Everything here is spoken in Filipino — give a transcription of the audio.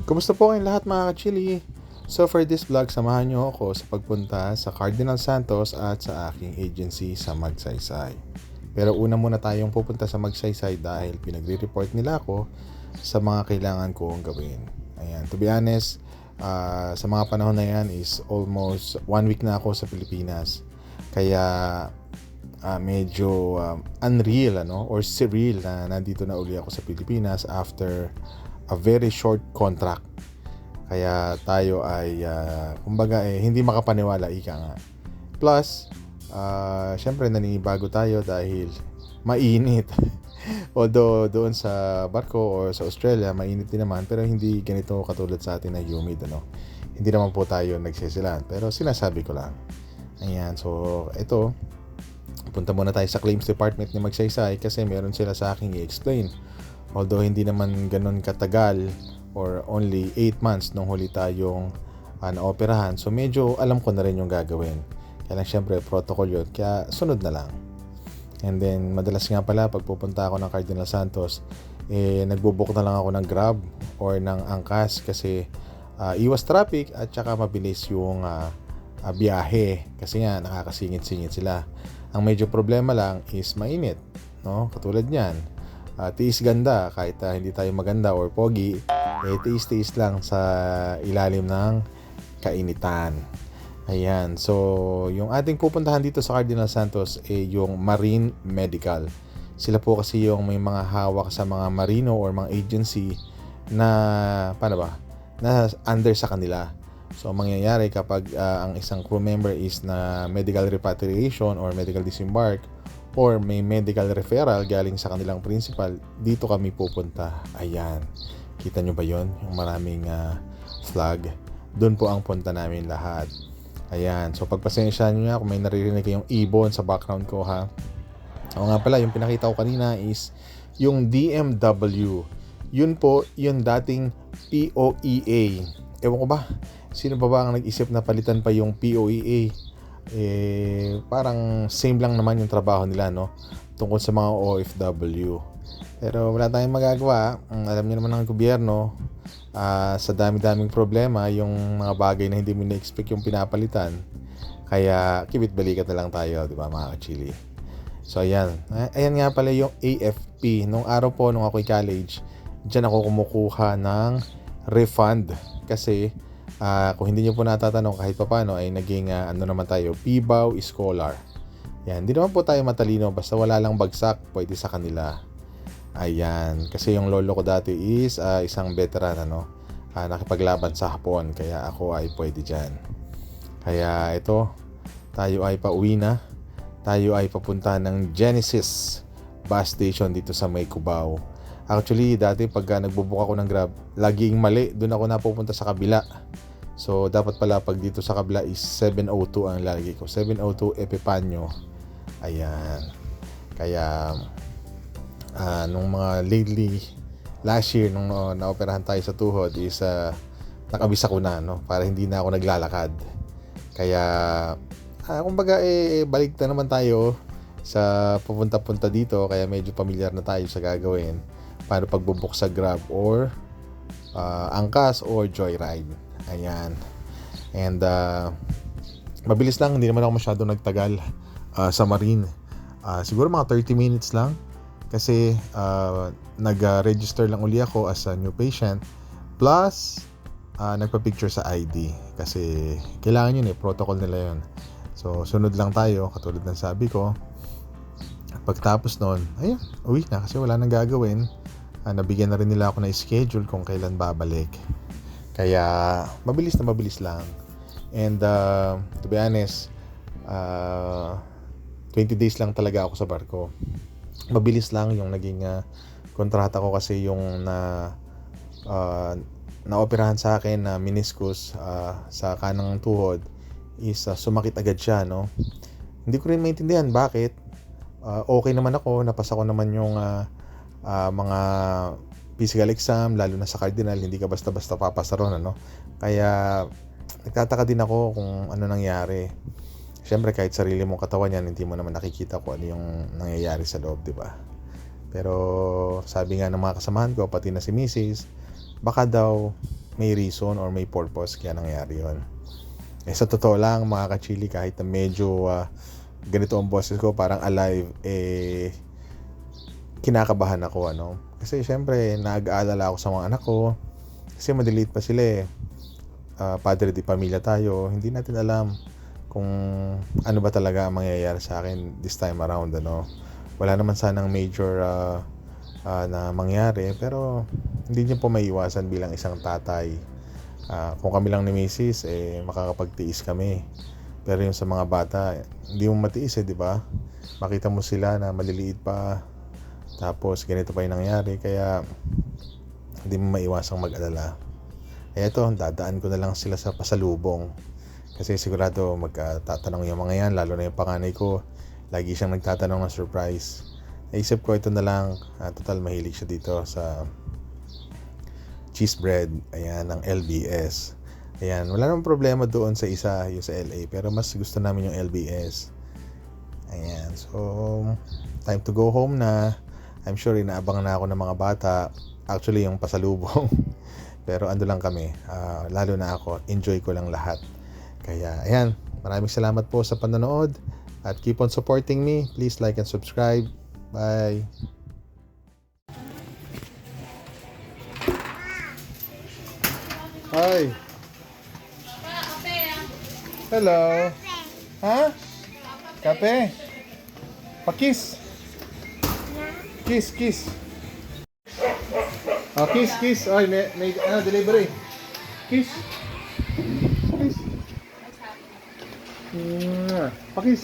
Kumusta po kayong lahat mga ka-chili? So for this vlog, samahan niyo ako sa pagpunta sa Cardinal Santos at sa aking agency sa Magsaysay. Pero una muna tayong pupunta sa Magsaysay dahil pinagre-report nila ako sa mga kailangan kong gawin. Ayan, to be honest, sa mga panahon na yan is almost 1 week na ako sa Pilipinas. Kaya medyo unreal or surreal na nandito na uli ako sa Pilipinas after a very short contract. Kaya tayo ay kumbaga hindi makapaniwala ika nga. Plus, syempre naninibago tayo dahil mainit. Although doon sa barko or sa Australia, mainit din naman, pero hindi ganito katulad sa atin na humid, Hindi naman po tayo nagsisilan, pero sinasabi ko lang. Ayan, so ito, punta muna tayo sa claims department ni Magsaysay kasi meron sila sa akin i-explain. Although hindi naman ganun katagal or only 8 months nung huli tayong naoperahan. So medyo alam ko na rin yung gagawin. Kaya lang syempre protocol yun. Kaya sunod na lang. And then madalas nga pala pag pupunta ako ng Cardinal Santos, nagbubook na lang ako ng Grab or ng Angkas kasi iwas traffic at saka mabilis yung biyahe. Kasi nga nakakasingit-singit sila. Ang medyo problema lang is mainit. Katulad niyan. Tiis ganda kahit hindi tayo maganda or pogi, tiis-tiis lang sa ilalim ng kainitan. Ayan, so yung ating pupuntahan dito sa Cardinal Santos yung Marine Medical. Sila po kasi yung may mga hawak sa mga marino or mga agency na na under sa kanila. So mangyayari kapag ang isang crew member is na medical repatriation or medical disembark or may medical referral galing sa kanilang principal, dito kami pupunta. Ayan. Kita nyo ba yon? Yung maraming flag. Doon po ang punta namin lahat. Ayan. So pagpasensyahan nyo nga kung may naririnig kayong ibon sa background ko ha. O nga pala, yung pinakita ko kanina is yung DMW. Yun po, yung dating POEA. Ewan ko ba? Sino ba ang nag-isip na palitan pa yung POEA? Parang same lang naman yung trabaho nila tungkol sa mga OFW, pero wala tayong magagawa. Alam niyo naman ng gobyerno, sa dami-daming problema yung mga bagay na hindi mo na-expect yung pinapalitan, kaya kibit balikat na lang tayo, di ba mga ka-chili? So ayan nga pala yung AFP. Nung araw po nung ako'y college, dyan ako kumukuha ng refund kasi kung hindi nyo po natatanong, kahit paano ay naging naman tayo, PBAW Scholar. Yan, hindi naman po tayo matalino, basta wala lang bagsak, pwede sa kanila. Ayan, kasi yung lolo ko dati is isang veteran nakipaglaban sa Hapon, kaya ako ay pwede dyan. Kaya ito, tayo ay pauwi na. Tayo ay papunta ng Genesis bus station dito sa May Cubao. Actually, dati pag nagbubook ako ng Grab, laging mali, doon ako napupunta sa kabila. So, dapat pala pag dito sa kabila is 702 ang lagi ko. 702 Epipanyo. Ayan. Kaya, nung mga lately, last year, nung naoperahan tayo sa tuhod, is nakabisa ko na, para hindi na ako naglalakad. Kaya, kumbaga, balik na naman tayo sa pupunta-punta dito. Kaya medyo familiar na tayo sa gagawin. Paano pagbubuk sa Grab or Angkas or Joyride. Ayan. And mabilis lang, hindi naman ako masyado nagtagal sa Marine. Siguro mga 30 minutes lang kasi nag-register lang uli ako as a new patient plus nagpa-picture sa ID kasi kailangan yun protocol nila yun. So sunod lang tayo katulad ng sabi ko. Pagtapos noon, ayan, uwi na kasi wala nang gagawin. Nabigyan na rin nila ako na schedule kung kailan babalik. Kaya mabilis lang. And to be honest, 20 days lang talaga ako sa barko. Mabilis lang yung naging kontrata ko kasi yung naoperahan sa akin na meniscus sa kanang tuhod is sumakit agad siya, Hindi ko rin maintindihan bakit. Okay naman ako, napasa ko naman yung mga physical exam, lalo na sa Cardinal, hindi ka basta-basta papasa ron, Kaya nagtataka din ako kung ano nangyari. Siyempre kahit sarili mong katawan yan, hindi mo naman nakikita kung ano yung nangyayari sa loob, di ba? Pero sabi nga ng mga kasamahan ko, pati na si Mrs., baka daw may reason or may purpose kaya nangyari yun. Eh, sa totoo lang mga ka-chili, kahit na medyo ganito ang boses ko, parang alive, kinakabahan ako, ano. Kasi syempre, nag-aalala ako sa mga anak ko. Kasi madiliit pa sila eh. Padre di pamilya tayo. Hindi natin alam kung ano ba talaga ang mangyayari sa akin this time around, ano. Wala naman sanang major na mangyari, pero hindi niyo po maiiwasan bilang isang tatay. Kung kami lang ni Mrs. makakapagtiis kami. Pero yung sa mga bata, hindi mo matiis di ba? Makita mo sila na maliliit pa, tapos ganito pa yung nangyari, kaya hindi mo maiwasang mag-alala. Eto, dadaan ko na lang sila sa pasalubong. Kasi sigurado magtatanong yung mga yan, lalo na yung panganay ko. Lagi siyang nagtatanong ng surprise. Naisip ko ito na lang, total mahilig siya dito sa cheese bread, ayan, ng LBS. Ayan, wala namang problema doon sa isa, yung sa LA, pero mas gusto namin yung LBS. Ayan, so time to go home na. I'm sure inaabangan na ako ng mga bata. Actually, yung pasalubong. Pero ando lang kami, lalo na ako, enjoy ko lang lahat. Kaya ayan, maraming salamat po sa panonood at keep on supporting me. Please like and subscribe. Bye. Hi. Hello. Ha? Kape? Pakis. Kiss, kiss. Oh, kiss, kiss. Ay, may delivery. Kiss. Kiss. Pakis.